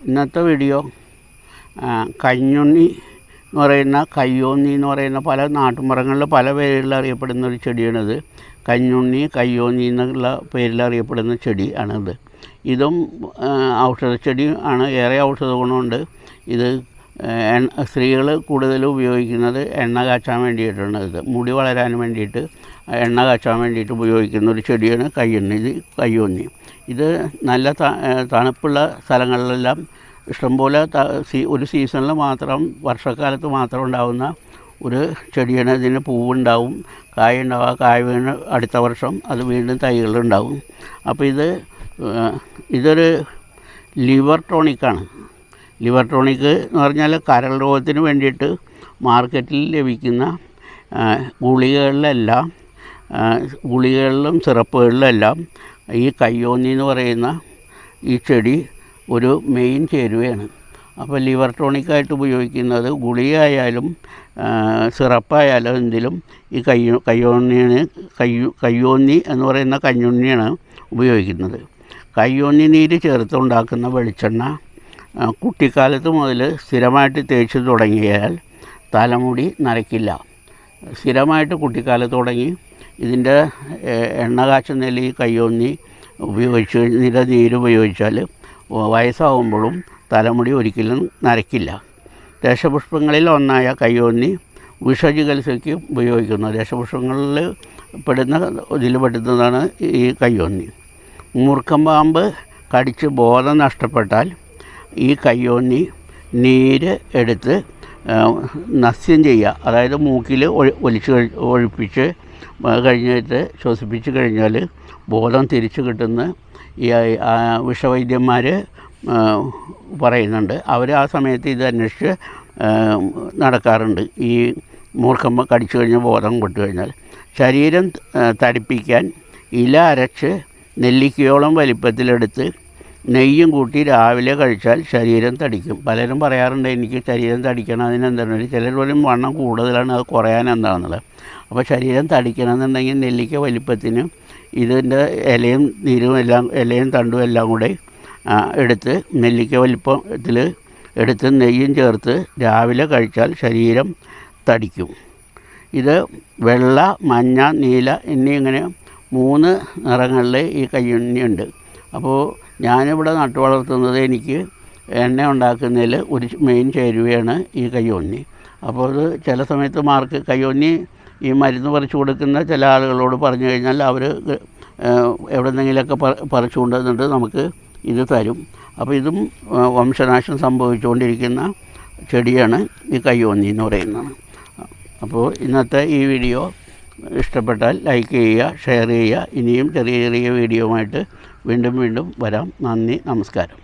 ഇന്നത്തെ വീഡിയോ കഞ്ഞുണ്ണി എന്ന് പറയുന്ന കയ്യോന്നി എന്ന് പറയുന്ന പല നാട്ടുമരങ്ങളിൽ പല പേരിൽ അറിയപ്പെടുന്ന ഒരു ചെടിയാണിത്. കഞ്ഞുണ്ണി, കയ്യോന്നി എന്നുള്ള പേരിൽ അറിയപ്പെടുന്ന ചെടി ആണിത്. ഇതും ഔഷധച്ചെടി ആണ്. ഏറെ ഔഷധ ഗുണമുണ്ട്. ഇത് സ്ത്രീകൾ കൂടുതലും ഉപയോഗിക്കുന്നത് എണ്ണ കാച്ചാൻ വേണ്ടിയിട്ടാണ്. ഇത് മുടി വളരാൻ വേണ്ടിയിട്ട് എണ്ണ കാച്ചാൻ വേണ്ടിയിട്ട് ഉപയോഗിക്കുന്ന ഒരു ചെടിയാണ് കയ്യോന്നി. ഇത് നല്ല തണുപ്പുള്ള സ്ഥലങ്ങളിലെല്ലാം ഇഷ്ടംപോലെ ഒരു സീസണിൽ മാത്രം, വർഷക്കാലത്ത് മാത്രം ഉണ്ടാകുന്ന ഒരു ചെടിയാണ്. ഇതിന് പൂവുണ്ടാവും, കായ ഉണ്ടാവും. ആ കായ വീണ് അടുത്ത വർഷം അത് വീണ്ടും തൈകളുണ്ടാവും. അപ്പോൾ ഇതൊരു ലിവർ ടോണിക്കാണ്. ലിവർ ടോണിക്ക് എന്ന് പറഞ്ഞാൽ കരൾ രോഗത്തിന് വേണ്ടിയിട്ട് മാർക്കറ്റിൽ ലഭിക്കുന്ന ഗുളികകളിലും സിറപ്പുകളിലെല്ലാം ഈ കയ്യോന്നി എന്ന് പറയുന്ന ഈ ചെടി ഒരു മെയിൻ ചേരുവയാണ്. അപ്പോൾ ലിവർ ടോണിക്കായിട്ട് ഉപയോഗിക്കുന്നത് ഗുളികയായാലും സിറപ്പായാലും എന്തിലും ഈ കയ്യോന്നി എന്ന് പറയുന്ന കഞ്ഞുണ്ണിയാണ് ഉപയോഗിക്കുന്നത്. കയ്യോന്നി നീര് ചേർത്തുണ്ടാക്കുന്ന വെളിച്ചെണ്ണ കുട്ടിക്കാലത്ത് മുതൽ സ്ഥിരമായിട്ട് തേച്ച് തുടങ്ങിയാൽ തലമുടി നരയ്ക്കില്ല. സ്ഥിരമായിട്ട് കുട്ടിക്കാലത്ത് തുടങ്ങി ഇതിൻ്റെ എണ്ണ കാച്ചുന്നതിൽ ഈ കയ്യോന്നി നീര് ഉപയോഗിച്ചാൽ വയസ്സാകുമ്പോഴും തലമുടി ഒരിക്കലും നരയ്ക്കില്ല. ദേശപുഷ്പങ്ങളിൽ ഒന്നായ കയ്യോന്നി വിഷചികിത്സയ്ക്ക് ഉപയോഗിക്കുന്നു. ദേശപുഷ്പങ്ങളിൽ പെടുന്നതാണ് ഈ കയ്യോന്നി. മൂർഖൻ പാമ്പ് കടിച്ച് ബോധം നഷ്ടപ്പെട്ടാൽ ഈ കയ്യോന്നി നീര് എടുത്ത് നസ്യം ചെയ്യുക, അതായത് മൂക്കിൽ ഒഴിപ്പിച്ച് കഴിഞ്ഞിട്ട് ശ്വസിപ്പിച്ച് കഴിഞ്ഞാൽ ബോധം തിരിച്ചു കിട്ടുന്ന ഈ വിഷവൈദ്യന്മാർ പറയുന്നുണ്ട്. അവർ ആ സമയത്ത് ഇത് അന്വേഷിച്ച് നടക്കാറുണ്ട്. ഈ മൂർഖമ്പ കടിച്ചു കഴിഞ്ഞ് ബോധം വിട്ടു കഴിഞ്ഞാൽ ശരീരം തടിപ്പിക്കാൻ ഇല അരച്ച് നെല്ലിക്കയോളം വലിപ്പത്തിലെടുത്ത് നെയ്യും കൂട്ടി രാവിലെ കഴിച്ചാൽ ശരീരം തടിക്കും. പലരും പറയാറുണ്ട് എനിക്ക് ശരീരം തടിക്കണം, അതിനെന്താണ്. ചിലർ പോലും വണ്ണം കൂടുതലാണ്, അത് കുറയാൻ എന്താണെന്നുള്ളത്. അപ്പോൾ ശരീരം തടിക്കണമെന്നുണ്ടെങ്കിൽ നെല്ലിക്ക വലിപ്പത്തിന് ഇതിൻ്റെ ഇലയും നീരും എല്ലാം, ഇലയും തണ്ടും എല്ലാം കൂടെ എടുത്ത് നെല്ലിക്ക വലിപ്പത്തിൽ എടുത്ത് നെയ്യും ചേർത്ത് രാവിലെ കഴിച്ചാൽ ശരീരം തടിക്കും. ഇത് വെള്ള, മഞ്ഞ, നീല എന്നിങ്ങനെ 3 നിറങ്ങളിൽ ഈ കയ്യോന്നി. അപ്പോൾ ഞാനിവിടെ നട്ടു വളർത്തുന്നത് എനിക്ക് എണ്ണ ഉണ്ടാക്കുന്നതിൽ ഒരു മെയിൻ ചേരുവയാണ് ഈ കയ്യോന്നി. അപ്പോൾ അത് ചില സമയത്ത് കയ്യോന്നി ഈ മരുന്ന് പറിച്ചു കൊടുക്കുന്ന ചില ആളുകളോട് പറഞ്ഞു കഴിഞ്ഞാൽ അവർ എവിടെന്നെങ്കിലുമൊക്കെ പറിച്ചു കൊണ്ടുവന്നിട്ട് നമുക്ക് ഇത് തരും. അപ്പോൾ ഇതും വംശനാശം സംഭവിച്ചുകൊണ്ടിരിക്കുന്ന ചെടിയാണ് ഈ കയ്യോന്നി എന്ന് പറയുന്നത്. അപ്പോൾ ഇന്നത്തെ ഈ വീഡിയോ ഇഷ്ടപ്പെട്ടാൽ ലൈക്ക് ചെയ്യുക, ഷെയർ ചെയ്യുക. ഇനിയും ചെറിയ ചെറിയ വീഡിയോയുമായിട്ട് വീണ്ടും വരാം. നന്ദി, നമസ്കാരം.